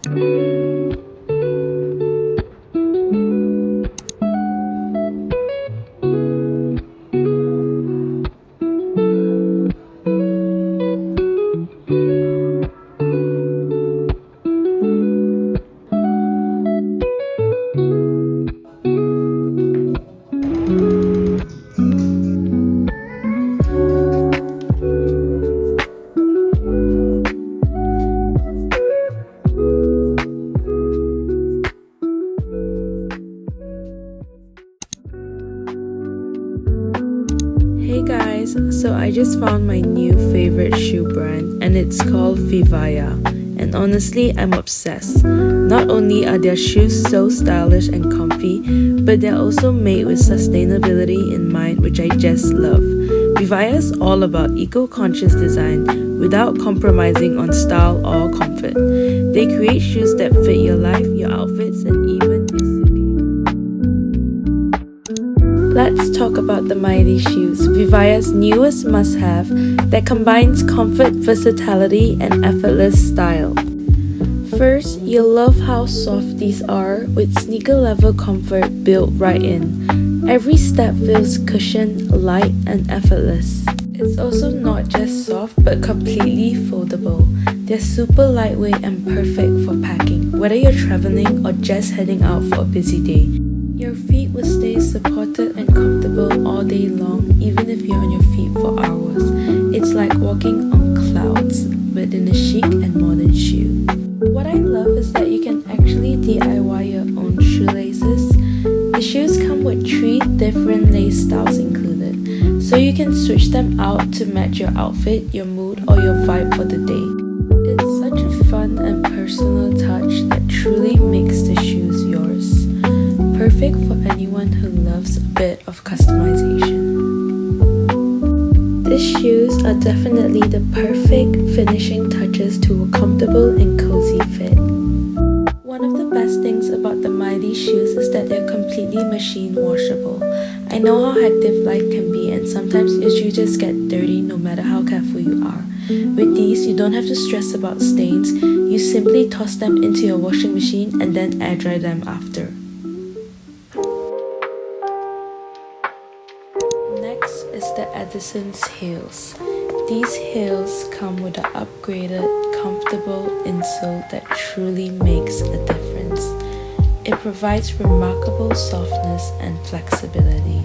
Hey guys, so I just found my new favorite shoe brand and it's called VIVAIA, and honestly I'm obsessed. Not only are their shoes so stylish and comfy, but they're also made with sustainability in mind, which I just love. VIVAIA is all about eco-conscious design without compromising on style or comfort. They create shoes that fit your life, your outfits, and even your suitcase. Let's talk about the Miley Shoes, VIVAIA's newest must-have that combines comfort, versatility, and effortless style. First, you'll love how soft these are, with sneaker-level comfort built right in. Every step feels cushioned, light, and effortless. It's also not just soft but completely foldable. They're super lightweight and perfect for packing, whether you're traveling or just heading out for a busy day. Your feet will stay supported and comfortable all day long, even if you're on your feet for hours. It's like walking on clouds, but in a chic and modern shoe. What I love is that you can actually DIY your own shoelaces. The shoes come with 3 different lace styles included, so you can switch them out to match your outfit, your mood, or your vibe for the day. It's such a fun and personal touch that truly makes the shoes yours. Perfect for anyone who loves a bit of customization. These shoes are definitely the perfect finishing touches to a comfortable and cozy fit. One of the best things about the Miley shoes is that they're completely machine washable. I know how hectic life can be, and sometimes your shoes just get dirty no matter how careful you are. With these, you don't have to stress about stains. You simply toss them into your washing machine and then air dry them after. Next is the Addison Heels. These heels come with an upgraded, comfortable insole that truly makes a difference. It provides remarkable softness and flexibility,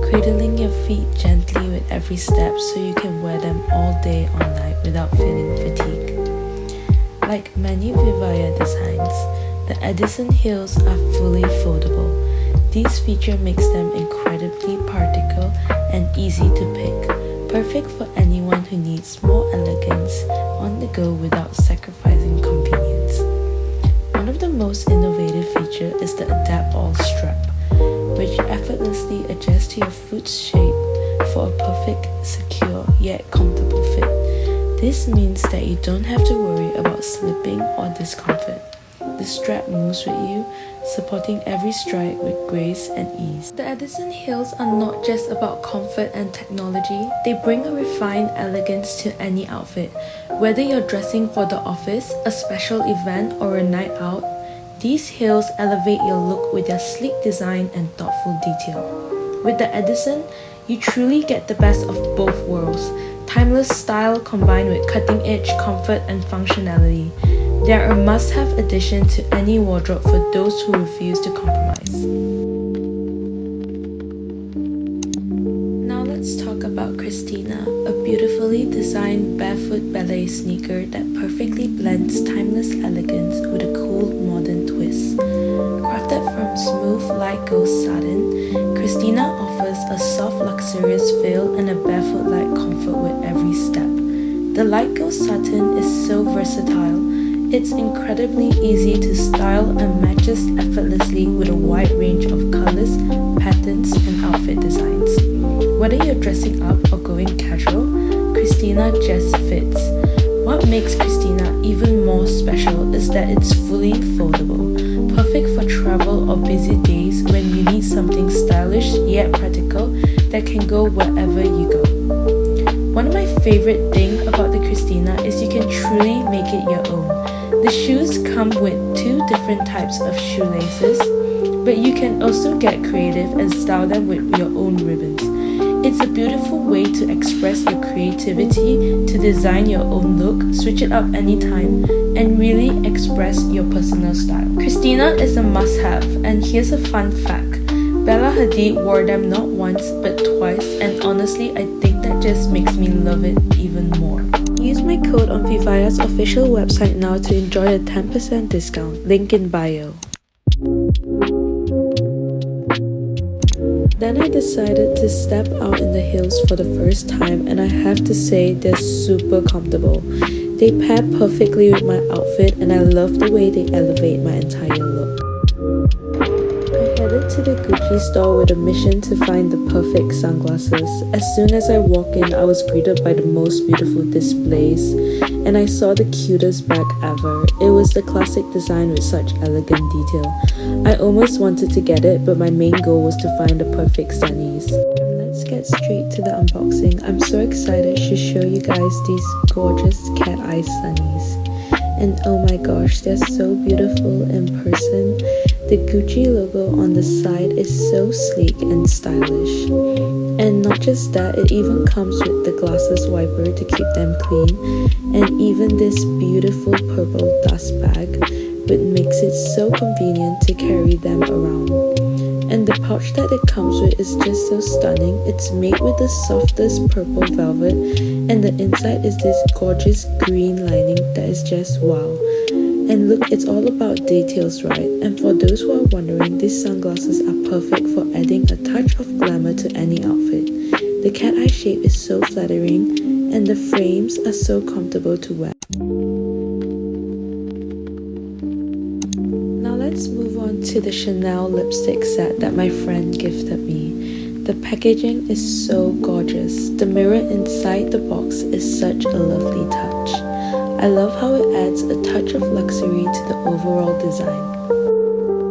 cradling your feet gently with every step so you can wear them all day or night without feeling fatigued. Like many VIVAIA designs, the Addison Heels are fully foldable. This feature makes them incredibly practical and easy to pick, perfect for anyone who needs more elegance on the go without sacrificing convenience. One of the most innovative features is the AdaptAll strap, which effortlessly adjusts to your foot's shape for a perfect, secure, yet comfortable fit. This means that you don't have to worry about slipping or discomfort. The strap moves with you, supporting every stride with grace and ease. The Addison Heels are not just about comfort and technology, they bring a refined elegance to any outfit. Whether you're dressing for the office, a special event, or a night out, these heels elevate your look with their sleek design and thoughtful detail. With the Edison, you truly get the best of both worlds. Timeless style combined with cutting-edge comfort and functionality. They're a must-have addition to any wardrobe for those who refuse to compromise. Now let's talk about Christina, a beautifully designed barefoot ballet sneaker that perfectly blends timeless elegance with a cool modern twist. Crafted from smooth light gold satin, Christina offers a soft luxurious feel and a barefoot-like comfort with every step. The light gold satin is so versatile. It's incredibly easy to style and matches effortlessly with a wide range of colors, patterns, and outfit designs. Whether you're dressing up or going casual, Christina just fits. What makes Christina even more special is that it's fully foldable, perfect for travel or busy days when you need something stylish yet practical that can go wherever you go. One of my favorite things about the Christina is you can truly make it your own. The shoes come with 2 different types of shoelaces, but you can also get creative and style them with your own ribbons. It's a beautiful way to express your creativity, to design your own look, switch it up anytime, and really express your personal style. Christina is a must-have, and here's a fun fact. Bella Hadid wore them not once but twice, and honestly I think that just makes me love it even more. Use my code on VIVAIA's official website now to enjoy a 10% discount, link in bio. Then I decided to step out in the heels for the first time, and I have to say they're super comfortable. They pair perfectly with my outfit, and I love the way they elevate my entire look. I headed to the Gucci store with a mission to find the perfect sunglasses. As soon as I walked in, I was greeted by the most beautiful displays, and I saw the cutest bag ever. It was the classic design with such elegant detail. I almost wanted to get it, but my main goal was to find the perfect sunnies. Let's get straight to the unboxing. I'm so excited to show you guys these gorgeous cat eye sunnies. And oh my gosh, they're so beautiful in person. The Gucci logo on the side is so sleek and stylish. And not just that, it even comes with the glasses wiper to keep them clean, and even this beautiful purple dust bag, which makes it so convenient to carry them around. And the pouch that it comes with is just so stunning. It's made with the softest purple velvet, and the inside is this gorgeous green lining that is just wow. And look, it's all about details, right? And for those who are wondering, these sunglasses are perfect for adding a touch of glamour to any outfit. The cat eye shape is so flattering, and the frames are so comfortable to wear. Now let's move on to the Chanel lipstick set that my friend gifted me. The packaging is so gorgeous. The mirror inside the box is such a lovely touch. I love how it adds a touch of luxury to the overall design.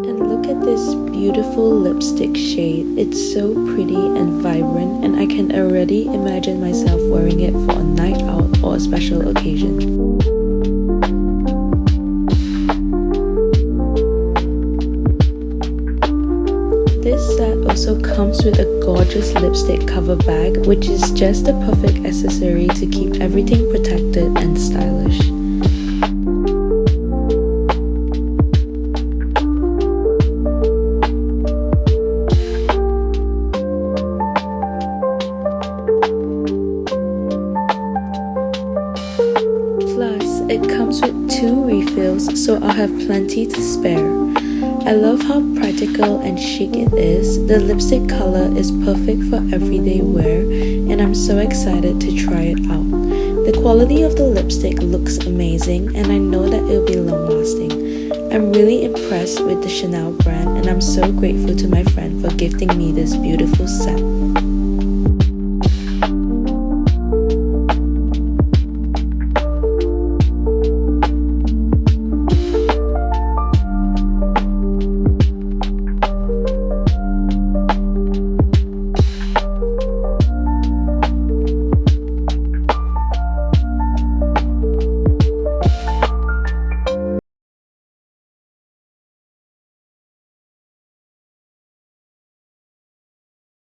And look at this beautiful lipstick shade. It's so pretty and vibrant, and I can already imagine myself wearing it for a night out or a special occasion. This set also comes with a gorgeous lipstick cover bag, which is just the perfect accessory to keep everything protected and stylish. Plus, it comes with 2 refills, so I'll have plenty to spare. I love how practical and chic it is. The lipstick color is perfect for everyday wear, and I'm so excited to try it out. The quality of the lipstick looks amazing, and I know that it'll be long lasting. I'm really impressed with the Chanel brand, and I'm so grateful to my friend for gifting me this beautiful set.